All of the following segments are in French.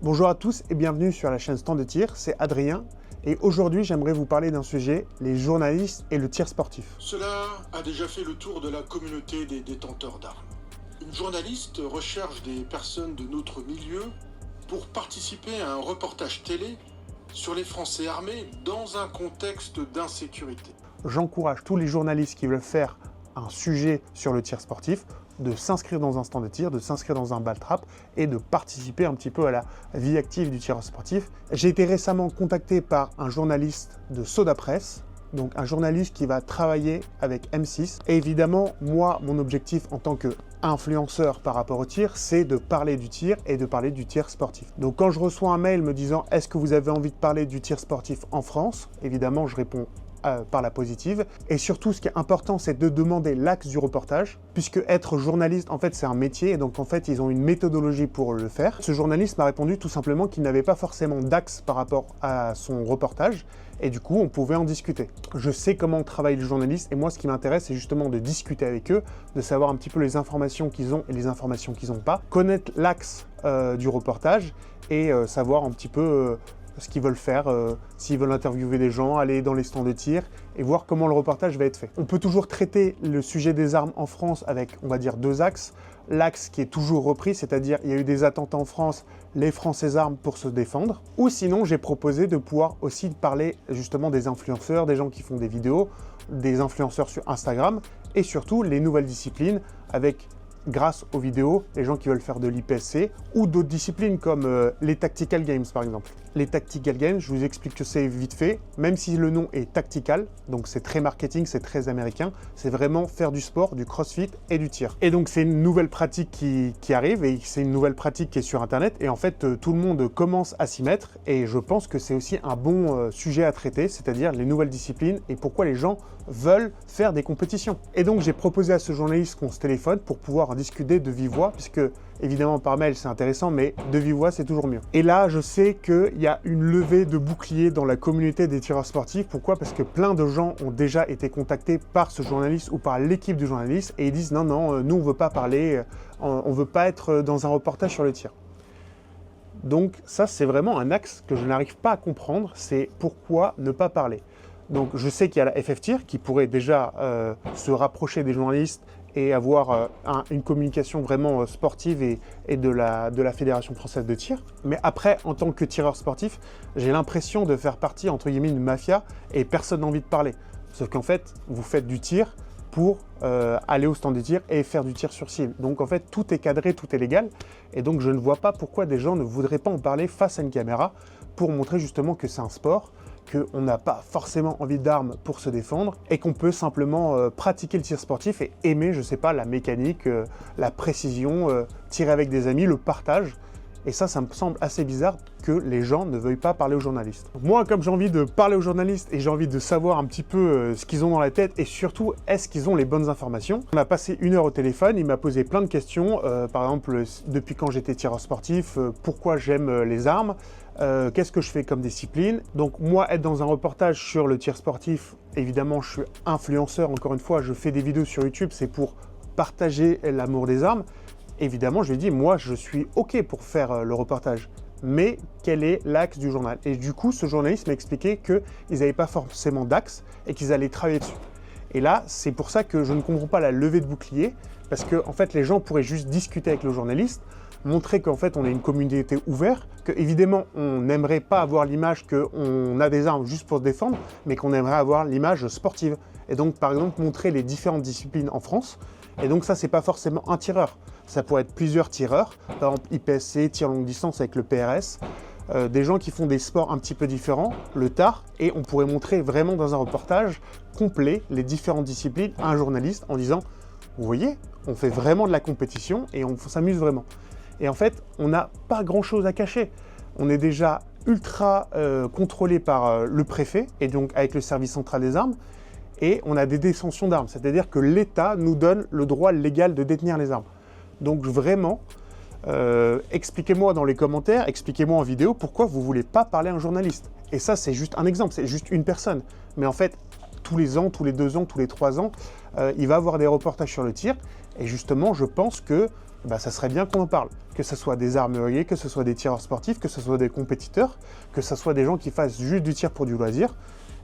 Bonjour à tous et bienvenue sur la chaîne Stand de tir, c'est Adrien et aujourd'hui j'aimerais vous parler d'un sujet, les journalistes et le tir sportif. Cela a déjà fait le tour de la communauté des détenteurs d'armes. Une journaliste recherche des personnes de notre milieu pour participer à un reportage télé sur les Français armés dans un contexte d'insécurité. J'encourage tous les journalistes qui veulent faire un sujet sur le tir sportif de s'inscrire dans un stand de tir, de s'inscrire dans un ball trap et de participer un petit peu à la vie active du tireur sportif. J'ai été récemment contacté par un journaliste de Soda Press, donc un journaliste qui va travailler avec M6. Et évidemment, moi, mon objectif en tant qu'influenceur par rapport au tir, c'est de parler du tir et de parler du tir sportif. Donc quand je reçois un mail me disant « Est-ce que vous avez envie de parler du tir sportif en France ?» Évidemment, je réponds par la positive. Et surtout, ce qui est important, c'est de demander l'axe du reportage, puisque être journaliste, en fait, c'est un métier, et donc en fait, ils ont une méthodologie pour le faire. Ce journaliste m'a répondu tout simplement qu'il n'avait pas forcément d'axe par rapport à son reportage, et du coup, on pouvait en discuter. Je sais comment travaillent les journalistes, et moi, ce qui m'intéresse, c'est justement de discuter avec eux, de savoir un petit peu les informations qu'ils ont et les informations qu'ils n'ont pas, connaître l'axe du reportage, et savoir un petit peu ce qu'ils veulent faire, s'ils veulent interviewer des gens, aller dans les stands de tir et voir comment le reportage va être fait. On peut toujours traiter le sujet des armes en France avec, on va dire, deux axes. L'axe qui est toujours repris, c'est-à-dire il y a eu des attentats en France, les Français arment pour se défendre. Ou sinon, j'ai proposé de pouvoir aussi parler justement des influenceurs, des gens qui font des vidéos, des influenceurs sur Instagram et surtout les nouvelles disciplines avec grâce aux vidéos, les gens qui veulent faire de l'IPSC ou d'autres disciplines comme les Tactical Games par exemple. Les Tactical Games, je vous explique que c'est vite fait, même si le nom est tactical, donc c'est très marketing, c'est très américain, c'est vraiment faire du sport, du crossfit et du tir. Et donc c'est une nouvelle pratique qui arrive et c'est une nouvelle pratique qui est sur internet et en fait tout le monde commence à s'y mettre et je pense que c'est aussi un bon sujet à traiter, c'est-à-dire les nouvelles disciplines et pourquoi les gens veulent faire des compétitions. Et donc j'ai proposé à ce journaliste qu'on se téléphone pour pouvoir en discuter de vive voix, puisque évidemment par mail c'est intéressant, mais de vive voix c'est toujours mieux. Et là je sais qu'il y a une levée de boucliers dans la communauté des tireurs sportifs. Pourquoi? Parce que plein de gens ont déjà été contactés par ce journaliste ou par l'équipe du journaliste et ils disent non, non, nous on veut pas parler, on veut pas être dans un reportage sur le tir. Donc ça c'est vraiment un axe que je n'arrive pas à comprendre, c'est pourquoi ne pas parler. Donc je sais qu'il y a la FF Tir qui pourrait déjà se rapprocher des journalistes et avoir une communication vraiment sportive et de la Fédération française de tir. Mais après, en tant que tireur sportif, j'ai l'impression de faire partie, entre guillemets, d'une mafia et personne n'a envie de parler. Sauf qu'en fait, vous faites du tir pour aller au stand de tir et faire du tir sur cible. Donc en fait, tout est cadré, tout est légal. Et donc je ne vois pas pourquoi des gens ne voudraient pas en parler face à une caméra pour montrer justement que c'est un sport, qu'on n'a pas forcément envie d'armes pour se défendre et qu'on peut simplement pratiquer le tir sportif et aimer, je sais pas, la mécanique, la précision, tirer avec des amis, le partage. Et ça me semble assez bizarre que les gens ne veuillent pas parler aux journalistes. Moi, comme j'ai envie de parler aux journalistes et j'ai envie de savoir un petit peu ce qu'ils ont dans la tête et surtout, est-ce qu'ils ont les bonnes informations? On a passé 1 heure au téléphone, il m'a posé plein de questions. Par exemple, depuis quand j'étais tireur sportif, pourquoi j'aime les armes, qu'est-ce que je fais comme discipline. Donc moi, être dans un reportage sur le tir sportif, évidemment, je suis influenceur, encore une fois, je fais des vidéos sur YouTube, c'est pour partager l'amour des armes. Évidemment, je lui ai dit, moi, je suis OK pour faire le reportage, mais quel est l'axe du journal? Et du coup, ce journaliste m'a expliqué qu'ils n'avaient pas forcément d'axe et qu'ils allaient travailler dessus. Et là, c'est pour ça que je ne comprends pas la levée de bouclier, parce que en fait, les gens pourraient juste discuter avec le journaliste, montrer qu'en fait, on est une communauté ouverte, qu'évidemment, on n'aimerait pas avoir l'image qu'on a des armes juste pour se défendre, mais qu'on aimerait avoir l'image sportive. Et donc, par exemple, montrer les différentes disciplines en France. Et donc ça, c'est pas forcément un tireur. Ça pourrait être plusieurs tireurs, par exemple IPSC, tir longue distance avec le PRS, des gens qui font des sports un petit peu différents, le TAR, et on pourrait montrer vraiment dans un reportage complet les différentes disciplines à un journaliste en disant « Vous voyez, on fait vraiment de la compétition et on s'amuse vraiment ». Et en fait, on n'a pas grand-chose à cacher. On est déjà ultra contrôlé par le préfet, et donc avec le service central des armes, et on a des détentions d'armes, c'est-à-dire que l'État nous donne le droit légal de détenir les armes. Donc vraiment, expliquez-moi dans les commentaires, expliquez-moi en vidéo pourquoi vous ne voulez pas parler à un journaliste. Et ça, c'est juste un exemple, c'est juste une personne. Mais en fait, tous les ans, tous les 2 ans, tous les 3 ans, il va y avoir des reportages sur le tir. Et justement, je pense que bah, ça serait bien qu'on en parle. Que ce soit des armuriers, que ce soit des tireurs sportifs, que ce soit des compétiteurs, que ce soit des gens qui fassent juste du tir pour du loisir,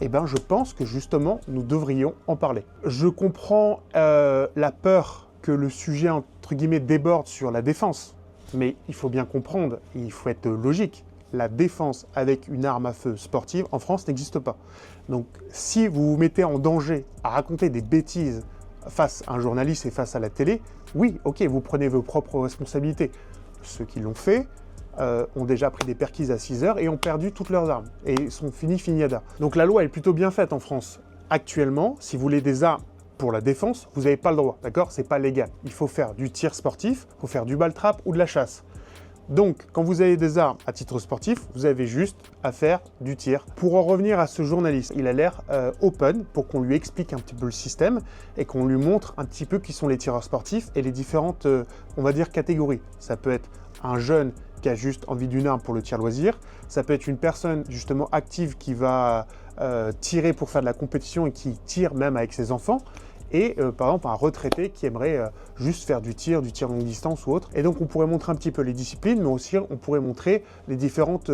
eh ben, je pense que justement, nous devrions en parler. Je comprends la peur que le sujet, entre guillemets, déborde sur la défense, mais il faut bien comprendre, il faut être logique. La défense avec une arme à feu sportive en France n'existe pas. Donc, si vous vous mettez en danger à raconter des bêtises face à un journaliste et face à la télé, oui, ok, vous prenez vos propres responsabilités. Ceux qui l'ont fait ont déjà pris des perquises à 6 heures et ont perdu toutes leurs armes et sont finiada. Donc la loi est plutôt bien faite en France. Actuellement, si vous voulez des armes pour la défense, vous n'avez pas le droit, d'accord? C'est pas légal. Il faut faire du tir sportif, il faut faire du ball trap ou de la chasse. Donc, quand vous avez des armes à titre sportif, vous avez juste à faire du tir. Pour en revenir à ce journaliste, il a l'air open pour qu'on lui explique un petit peu le système et qu'on lui montre un petit peu qui sont les tireurs sportifs et les différentes, on va dire, catégories. Ça peut être un jeune qui a juste envie d'une arme pour le tir loisir. Ça peut être une personne justement active qui va tirer pour faire de la compétition et qui tire même avec ses enfants. Et par exemple un retraité qui aimerait juste faire du tir longue distance ou autre. Et donc on pourrait montrer un petit peu les disciplines, mais aussi on pourrait montrer les différentes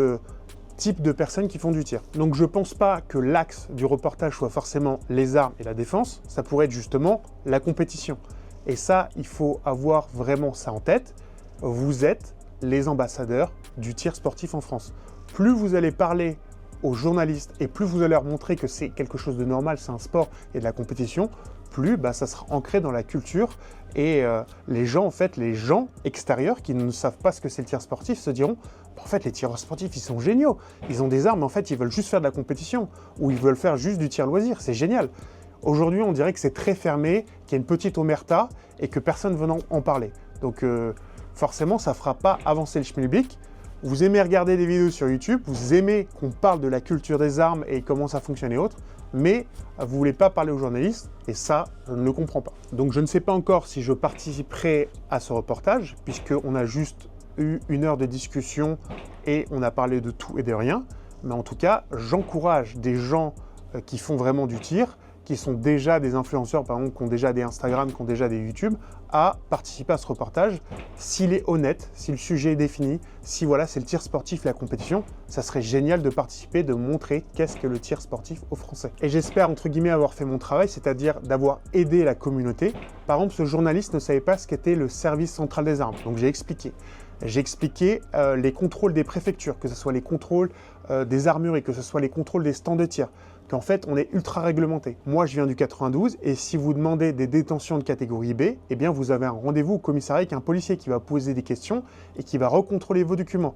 types de personnes qui font du tir. Donc je pense pas que l'axe du reportage soit forcément les armes et la défense, ça pourrait être justement la compétition. Et ça, il faut avoir vraiment ça en tête. Vous êtes les ambassadeurs du tir sportif en France. Plus vous allez parler aux journalistes et plus vous allez leur montrer que c'est quelque chose de normal, c'est un sport et de la compétition, plus ça sera ancré dans la culture et les gens extérieurs qui ne savent pas ce que c'est le tir sportif se diront en fait les tireurs sportifs ils sont géniaux, ils ont des armes mais en fait ils veulent juste faire de la compétition ou ils veulent faire juste du tir loisir, c'est génial. Aujourd'hui on dirait que c'est très fermé, qu'il y a une petite omerta et que personne ne veut en parler. Donc forcément ça ne fera pas avancer le schmilblick. Vous aimez regarder des vidéos sur YouTube, vous aimez qu'on parle de la culture des armes et comment ça fonctionne et autres, mais vous ne voulez pas parler aux journalistes, et ça, je ne le comprends pas. Donc je ne sais pas encore si je participerai à ce reportage, puisqu'on a juste eu 1 heure de discussion et on a parlé de tout et de rien, mais en tout cas, j'encourage des gens qui font vraiment du tir, qui sont déjà des influenceurs, par exemple, qui ont déjà des Instagram, qui ont déjà des YouTube, à participer à ce reportage. S'il est honnête, si le sujet est défini, si voilà, c'est le tir sportif, la compétition, ça serait génial de participer, de montrer qu'est-ce que le tir sportif aux Français. Et j'espère, entre guillemets, avoir fait mon travail, c'est-à-dire d'avoir aidé la communauté. Par exemple, ce journaliste ne savait pas ce qu'était le service central des armes, donc j'ai expliqué. J'ai expliqué les contrôles des préfectures, que ce soit les contrôles des armureries, que ce soit les contrôles des stands de tir, qu'en fait, on est ultra réglementé. Moi, je viens du 92, et si vous demandez des détentions de catégorie B, eh bien, vous avez un rendez-vous au commissariat avec un policier qui va poser des questions et qui va recontrôler vos documents.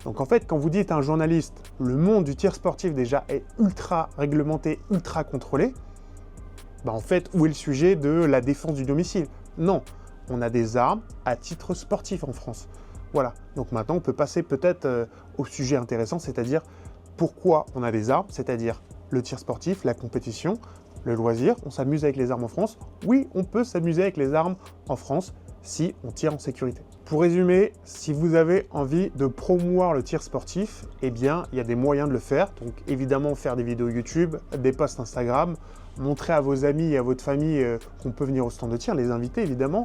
Donc en fait, quand vous dites à un journaliste, le monde du tir sportif déjà est ultra réglementé, ultra contrôlé, en fait, où est le sujet de la défense du domicile? Non, on a des armes à titre sportif en France. Voilà, donc maintenant, on peut passer peut-être au sujet intéressant, c'est-à-dire pourquoi on a des armes, c'est-à-dire le tir sportif, la compétition, le loisir, on s'amuse avec les armes en France. Oui, on peut s'amuser avec les armes en France si on tire en sécurité. Pour résumer, si vous avez envie de promouvoir le tir sportif, eh bien, il y a des moyens de le faire. Donc évidemment, faire des vidéos YouTube, des posts Instagram, montrer à vos amis et à votre famille qu'on peut venir au stand de tir, les inviter évidemment.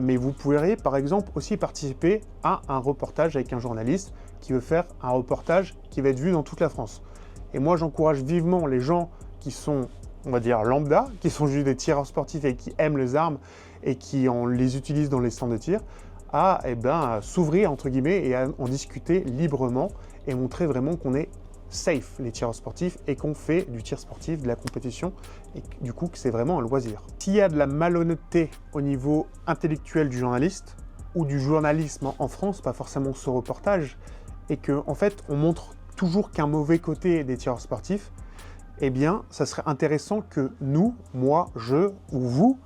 Mais vous pourriez par exemple aussi participer à un reportage avec un journaliste qui veut faire un reportage qui va être vu dans toute la France. Et moi, j'encourage vivement les gens qui sont, on va dire, lambda, qui sont juste des tireurs sportifs et qui aiment les armes et qui les utilisent dans les stands de tir, à s'ouvrir, entre guillemets, et à en discuter librement et montrer vraiment qu'on est safe, les tireurs sportifs, et qu'on fait du tir sportif, de la compétition, et du coup, que c'est vraiment un loisir. S'il y a de la malhonnêteté au niveau intellectuel du journaliste, ou du journalisme en France, pas forcément ce reportage, et qu'en fait, on montre toujours qu'un mauvais côté des tireurs sportifs, eh bien, ça serait intéressant que nous, moi, je ou vous,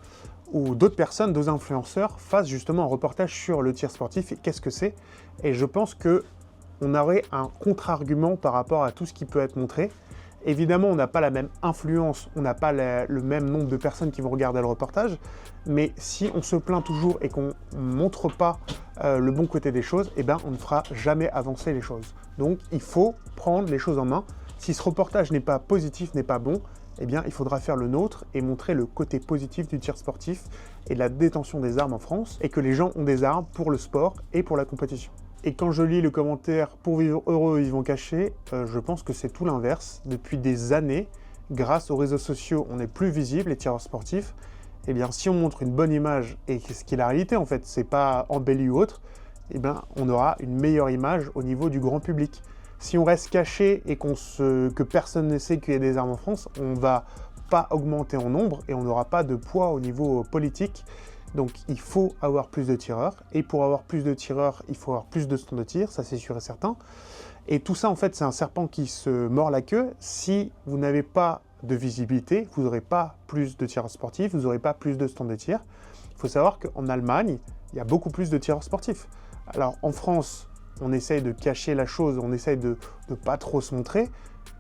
ou d'autres personnes, d'autres influenceurs, fassent justement un reportage sur le tir sportif et qu'est-ce que c'est. Et je pense qu'on aurait un contre-argument par rapport à tout ce qui peut être montré. Évidemment, on n'a pas la même influence, on n'a pas le même nombre de personnes qui vont regarder le reportage, mais si on se plaint toujours et qu'on ne montre pas le bon côté des choses, eh ben, on ne fera jamais avancer les choses. Donc, il faut prendre les choses en main. Si ce reportage n'est pas positif, n'est pas bon, eh bien, il faudra faire le nôtre et montrer le côté positif du tir sportif et de la détention des armes en France, et que les gens ont des armes pour le sport et pour la compétition. Et quand je lis le commentaire « Pour vivre heureux, vivons cachés », je pense que c'est tout l'inverse. Depuis des années, grâce aux réseaux sociaux, on est plus visible, les tireurs sportifs. Eh bien, si on montre une bonne image, et ce qui est la réalité en fait, c'est pas embelli ou autre, eh bien, on aura une meilleure image au niveau du grand public. Si on reste caché et que personne ne sait qu'il y a des armes en France, on va pas augmenter en nombre et on n'aura pas de poids au niveau politique. Donc il faut avoir plus de tireurs, et pour avoir plus de tireurs, il faut avoir plus de stands de tir, ça c'est sûr et certain. Et tout ça en fait c'est un serpent qui se mord la queue. Si vous n'avez pas de visibilité, vous n'aurez pas plus de tireurs sportifs, vous n'aurez pas plus de stands de tir. Il faut savoir qu'en Allemagne, il y a beaucoup plus de tireurs sportifs. Alors en France, on essaye de cacher la chose, on essaye de ne pas trop se montrer.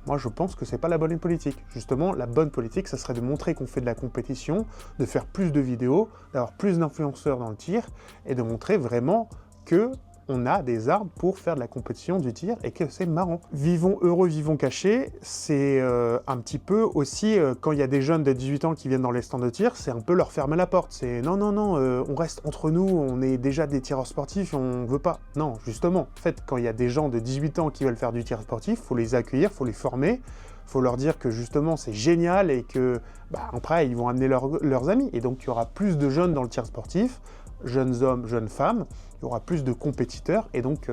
Moi, je pense que c'est pas la bonne politique. Justement, la bonne politique, ça serait de montrer qu'on fait de la compétition, de faire plus de vidéos, d'avoir plus d'influenceurs dans le tir, et de montrer vraiment que on a des armes pour faire de la compétition du tir et que c'est marrant. Vivons heureux, vivons cachés, c'est un petit peu aussi, quand il y a des jeunes de 18 ans qui viennent dans les stands de tir, c'est un peu leur fermer la porte. C'est non, non, non, on reste entre nous, on est déjà des tireurs sportifs, on veut pas. Non, justement, en fait, quand il y a des gens de 18 ans qui veulent faire du tir sportif, faut les accueillir, faut les former, faut leur dire que justement c'est génial et que après ils vont amener leurs amis. Et donc il y aura plus de jeunes dans le tir sportif, jeunes hommes, jeunes femmes, il y aura plus de compétiteurs, et donc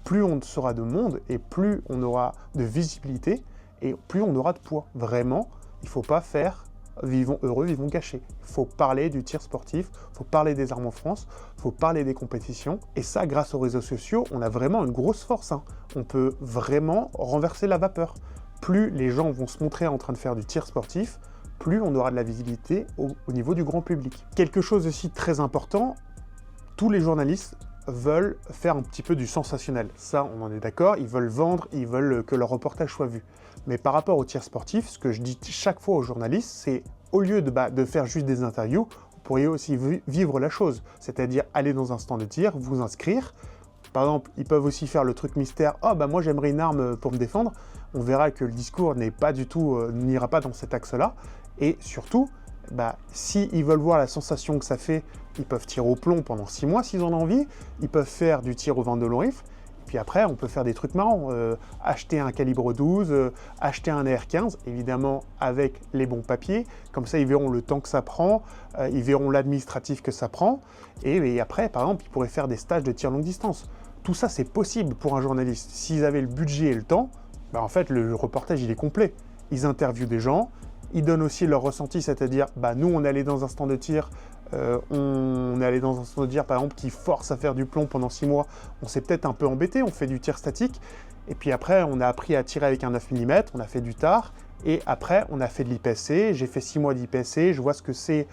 plus on sera de monde et plus on aura de visibilité et plus on aura de poids. Vraiment, il ne faut pas faire vivons heureux, vivons cachés. Il faut parler du tir sportif, il faut parler des armes en France, il faut parler des compétitions, et ça, grâce aux réseaux sociaux, on a vraiment une grosse force. On peut vraiment renverser la vapeur. Plus les gens vont se montrer en train de faire du tir sportif, plus on aura de la visibilité au niveau du grand public. Quelque chose aussi très important, tous les journalistes veulent faire un petit peu du sensationnel. Ça, on en est d'accord, ils veulent vendre, ils veulent que leur reportage soit vu. Mais par rapport au tir sportif, ce que je dis chaque fois aux journalistes, c'est au lieu de faire juste des interviews, vous pourriez aussi vivre la chose. C'est-à-dire aller dans un stand de tir, vous inscrire. Par exemple, ils peuvent aussi faire le truc mystère. « Oh, moi j'aimerais une arme pour me défendre ». On verra que le discours n'ira pas dans cet axe-là. Et surtout, s'ils veulent voir la sensation que ça fait, ils peuvent tirer au plomb pendant 6 mois s'ils en ont envie, ils peuvent faire du tir au 22 long rifle, et puis après on peut faire des trucs marrants, acheter un calibre 12, acheter un AR-15, évidemment avec les bons papiers, comme ça ils verront le temps que ça prend, ils verront l'administratif que ça prend, et après par exemple ils pourraient faire des stages de tir longue distance. Tout ça c'est possible pour un journaliste. S'ils avaient le budget et le temps, en fait le reportage il est complet. Ils interviewent des gens, ils donnent aussi leur ressenti, c'est-à-dire, nous, on est allé dans un stand de tir, par exemple, qui force à faire du plomb pendant 6 mois, on s'est peut-être un peu embêté, on fait du tir statique, et puis après, on a appris à tirer avec un 9 mm, on a fait du tar, et après, on a fait de l'IPSC, j'ai fait 6 mois d'IPSC, je vois ce que c'est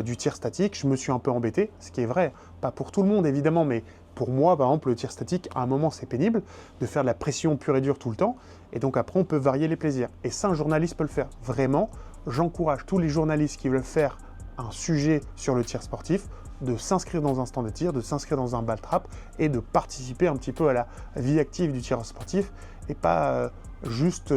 du tir statique, je me suis un peu embêté, ce qui est vrai, pas pour tout le monde évidemment, mais pour moi, par exemple, le tir statique, à un moment, c'est pénible de faire de la pression pure et dure tout le temps, et donc après, on peut varier les plaisirs. Et ça, un journaliste peut le faire. Vraiment, j'encourage tous les journalistes qui veulent faire un sujet sur le tir sportif de s'inscrire dans un stand de tir, de s'inscrire dans un ball trap et de participer un petit peu à la vie active du tireur sportif et pas juste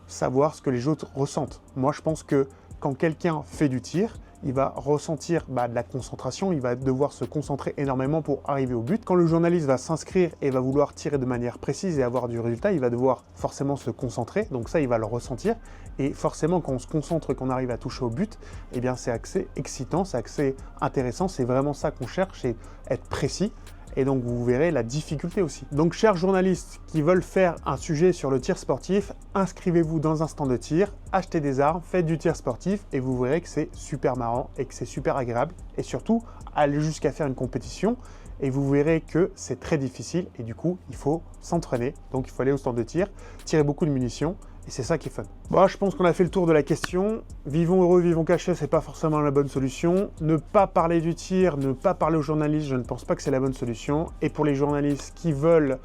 savoir ce que les autres ressentent. Moi, je pense que quand quelqu'un fait du tir, il va ressentir de la concentration, il va devoir se concentrer énormément pour arriver au but. Quand le journaliste va s'inscrire et va vouloir tirer de manière précise et avoir du résultat, il va devoir forcément se concentrer, donc ça il va le ressentir. Et forcément quand on se concentre et qu'on arrive à toucher au but, eh bien c'est assez excitant, c'est assez intéressant, c'est vraiment ça qu'on cherche, c'est être précis. Et donc vous verrez la difficulté aussi. Donc chers journalistes qui veulent faire un sujet sur le tir sportif, inscrivez-vous dans un stand de tir, achetez des armes, faites du tir sportif et vous verrez que c'est super marrant et que c'est super agréable. Et surtout, allez jusqu'à faire une compétition et vous verrez que c'est très difficile et du coup, il faut s'entraîner. Donc il faut aller au stand de tir, tirer beaucoup de munitions. Et c'est ça qui est fun. Bon, je pense qu'on a fait le tour de la question. Vivons heureux, vivons cachés, c'est pas forcément la bonne solution. Ne pas parler du tir, ne pas parler aux journalistes, je ne pense pas que c'est la bonne solution. Et pour les journalistes qui veulent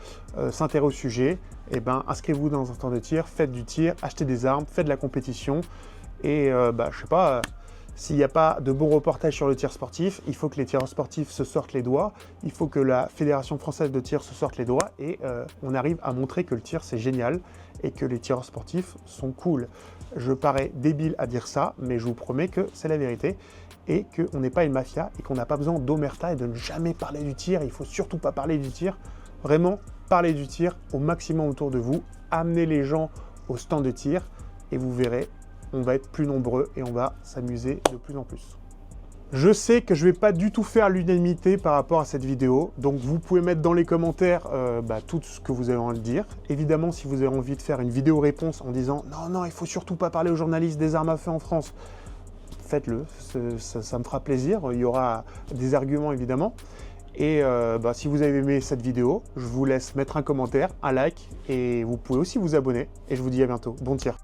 s'intéresser au sujet, inscrivez-vous dans un stand de tir, faites du tir, achetez des armes, faites de la compétition. Et je sais pas, S'il n'y a pas de bons reportages sur le tir sportif, il faut que les tireurs sportifs se sortent les doigts, il faut que la Fédération française de tir se sorte les doigts et on arrive à montrer que le tir c'est génial et que les tireurs sportifs sont cool. Je parais débile à dire ça, mais je vous promets que c'est la vérité et qu'on n'est pas une mafia et qu'on n'a pas besoin d'omerta et de ne jamais parler du tir. Il ne faut surtout pas parler du tir. Vraiment, parlez du tir au maximum autour de vous. Amenez les gens au stand de tir et vous verrez, on va être plus nombreux et on va s'amuser de plus en plus. Je sais que je ne vais pas du tout faire l'unanimité par rapport à cette vidéo, donc vous pouvez mettre dans les commentaires tout ce que vous avez envie de dire. Évidemment, si vous avez envie de faire une vidéo réponse en disant « Non, il faut surtout pas parler aux journalistes des armes à feu en France », faites-le, ça me fera plaisir, il y aura des arguments évidemment. Et si vous avez aimé cette vidéo, je vous laisse mettre un commentaire, un like, et vous pouvez aussi vous abonner. Et je vous dis à bientôt. Bon tir!